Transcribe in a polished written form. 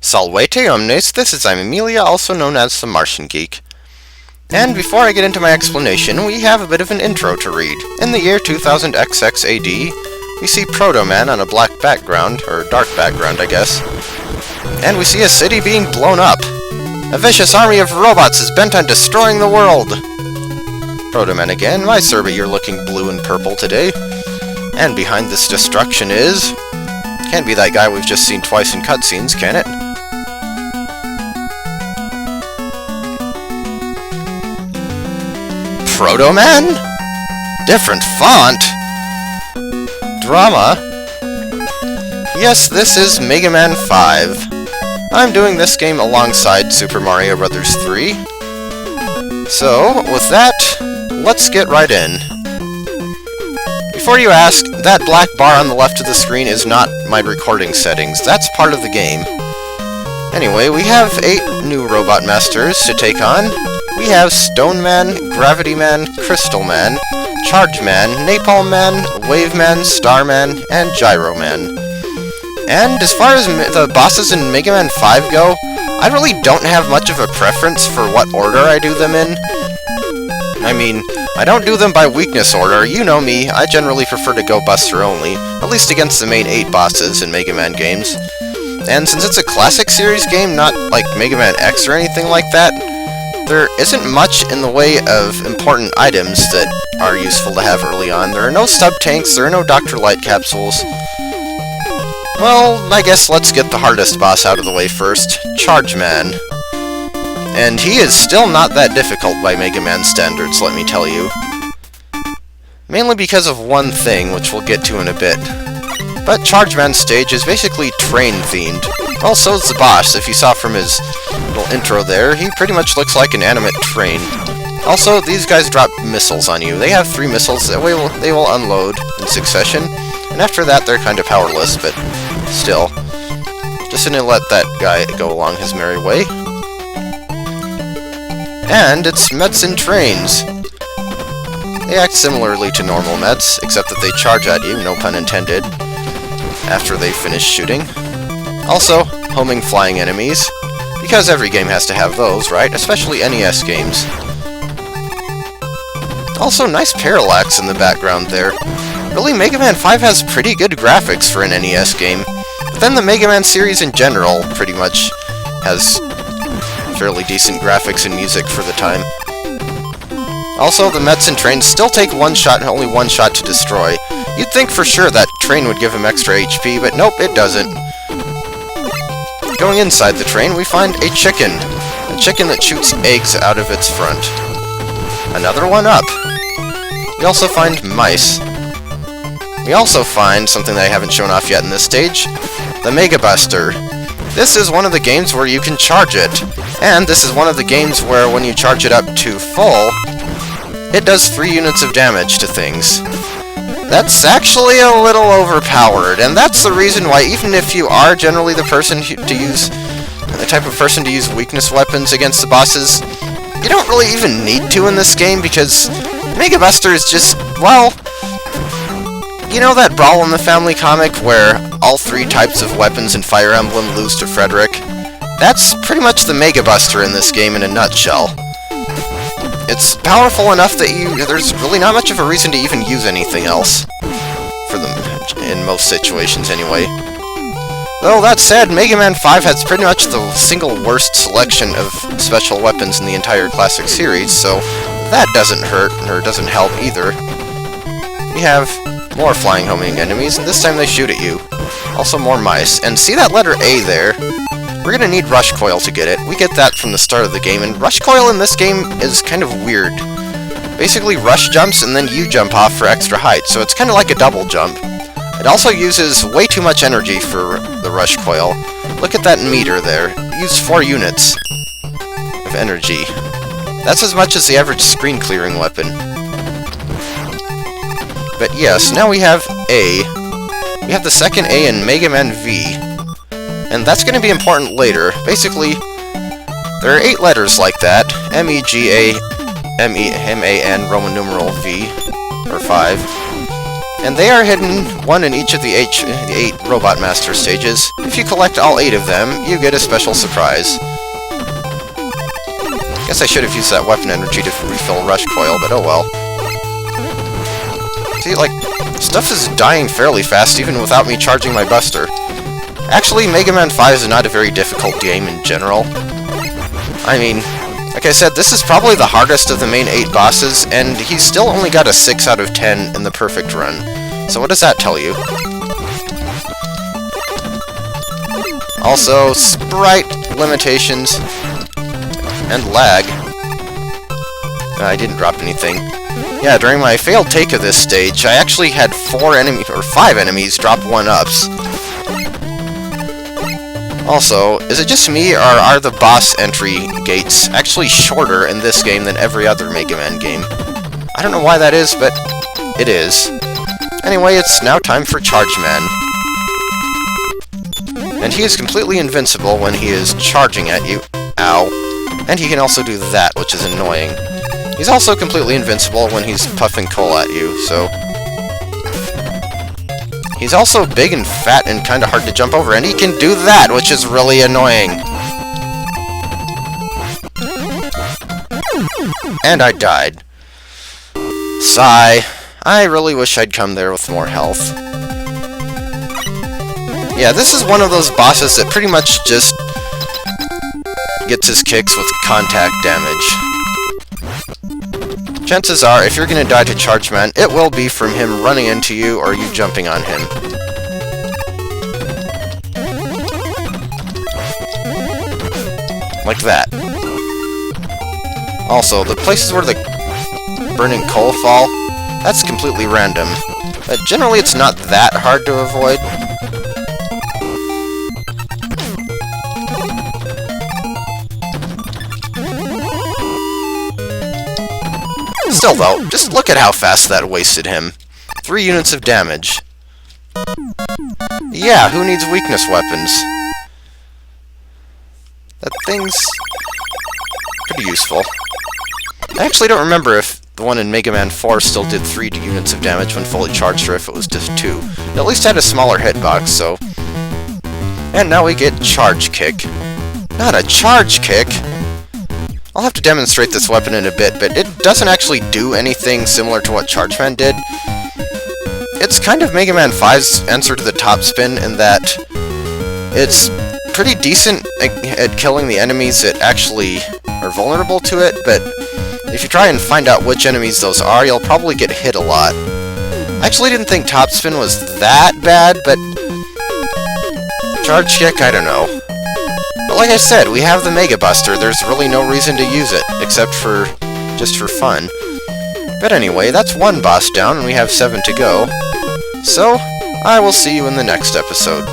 Salvete omnes, this is Amelia, also known as TheMartianGeek. And before I get into my explanation, we have a bit of an intro to read. In the year 2000 XX AD, we see Proto Man on a black background, or dark background, I guess. And we see a city being blown up. A vicious army of robots is bent on destroying the world. Proto Man again, my Serba, you're looking blue and purple today. And behind this destruction is... Can't be that guy we've just seen twice in cutscenes, can it? Proto Man? Different font? Drama? Yes, this is Mega Man 5. I'm doing this game alongside Super Mario Bros. 3. So, with that, let's get right in. Before you ask, that black bar on the left of the screen is not my recording settings. That's part of the game. Anyway, we have 8 new robot masters to take on. We have Stone Man, Gravity Man, Crystal Man, Charge Man, Napalm Man, Wave Man, Star Man, and Gyro Man. And as far as the bosses in Mega Man 5 go, I really don't have much of a preference for what order I do them in. I mean, I don't do them by weakness order. You know me, I generally prefer to go Buster only, at least against the main 8 bosses in Mega Man games. And since it's a classic series game, not like Mega Man X or anything like that, there isn't much in the way of important items that are useful to have early on. There are no sub-tanks, there are no Dr. Light capsules. Well, I guess let's get the hardest boss out of the way first, Charge Man. And he is still not that difficult by Mega Man standards, let me tell you. Mainly because of one thing, which we'll get to in a bit. But Charge Man's stage is basically train-themed. Well, so is the boss. If you saw from his little intro there, he pretty much looks like an animate train. Also, these guys drop missiles on you. They have 3 missiles that they will unload in succession, and after that they're kind of powerless, but still. Just gonna let that guy go along his merry way. And it's Mets and Trains. They act similarly to normal Mets, except that they charge at you, no pun intended, after they finish shooting. Also, homing flying enemies, because every game has to have those, right? Especially NES games. Also, nice parallax in the background there. Really, Mega Man 5 has pretty good graphics for an NES game, but then the Mega Man series in general pretty much has fairly decent graphics and music for the time. Also, the Mets and Trains still take one shot and only one shot to destroy. You'd think for sure that train would give him extra HP, but nope, it doesn't. Going inside the train, we find a chicken that shoots eggs out of its front. Another one up. We also find mice. We also find something that I haven't shown off yet in this stage, the Mega Buster. This is one of the games where you can charge it, and this is one of the games where when you charge it up to full, it does 3 units of damage to things. That's actually a little overpowered, and that's the reason why even if you are generally the type of person to use weakness weapons against the bosses, you don't really even need to in this game, because Mega Buster is just, well, you know that Brawl in the Family comic where all 3 types of weapons in Fire Emblem lose to Frederick? That's pretty much the Mega Buster in this game in a nutshell. It's powerful enough that there's really not much of a reason to even use anything else. For them, in most situations anyway. Though that said, Mega Man 5 has pretty much the single worst selection of special weapons in the entire classic series, so that doesn't hurt, or doesn't help either. We have more flying homing enemies, and this time they shoot at you. Also more mice. And see that letter A there? We're gonna need Rush Coil to get it. We get that from the start of the game, and Rush Coil in this game is kind of weird. Basically, Rush jumps, and then you jump off for extra height, so it's kind of like a double jump. It also uses way too much energy for the Rush Coil. Look at that meter there. It used 4 units of energy. That's as much as the average screen clearing weapon. But yes, now we have A. We have the second A in Mega Man V. And that's going to be important later. Basically, there are 8 letters like that. M-E-G-A, M-E-M-A-N, Roman numeral V, or 5. And they are hidden, one in each of the 8 Robot Master stages. If you collect all 8 of them, you get a special surprise. Guess I should have used that weapon energy to refill Rush Coil, but oh well. See, like, stuff is dying fairly fast even without me charging my Buster. Actually, Mega Man 5 is not a very difficult game in general. I mean, like I said, this is probably the hardest of the main 8 bosses, and he's still only got a 6 out of 10 in the perfect run. So what does that tell you? Also, sprite limitations and lag. I didn't drop anything. Yeah, during my failed take of this stage, I actually had 5 enemies drop 1-ups. Also, is it just me, or are the boss entry gates actually shorter in this game than every other Mega Man game? I don't know why that is, but it is. Anyway, it's now time for Charge Man. And he is completely invincible when he is charging at you. Ow. And he can also do that, which is annoying. He's also completely invincible when he's puffing coal at you, so... He's also big and fat and kinda hard to jump over, and he can do that, which is really annoying. And I died. Sigh. I really wish I'd come there with more health. Yeah, this is one of those bosses that pretty much just gets his kicks with contact damage. Chances are, if you're gonna die to Charge Man, it will be from him running into you or you jumping on him. Like that. Also, the places where the burning coal fall, that's completely random. But generally it's not that hard to avoid. Still though, just look at how fast that wasted him. 3 units of damage. Yeah, who needs weakness weapons? That thing's pretty useful. I actually don't remember if the one in Mega Man 4 still did 3 units of damage when fully charged, or if it was just 2. It at least had a smaller hitbox, so... And now we get Charge Kick. Not a Charge Kick! I'll have to demonstrate this weapon in a bit, but it doesn't actually do anything similar to what Charge Man did. It's kind of Mega Man 5's answer to the top spin in that it's pretty decent at killing the enemies that actually are vulnerable to it, but if you try and find out which enemies those are, you'll probably get hit a lot. I actually didn't think top spin was that bad, but Charge Kick, I don't know. But like I said, we have the Mega Buster. There's really no reason to use it, except for just for fun. But anyway, that's 1 boss down, and we have 7 to go. So, I will see you in the next episode.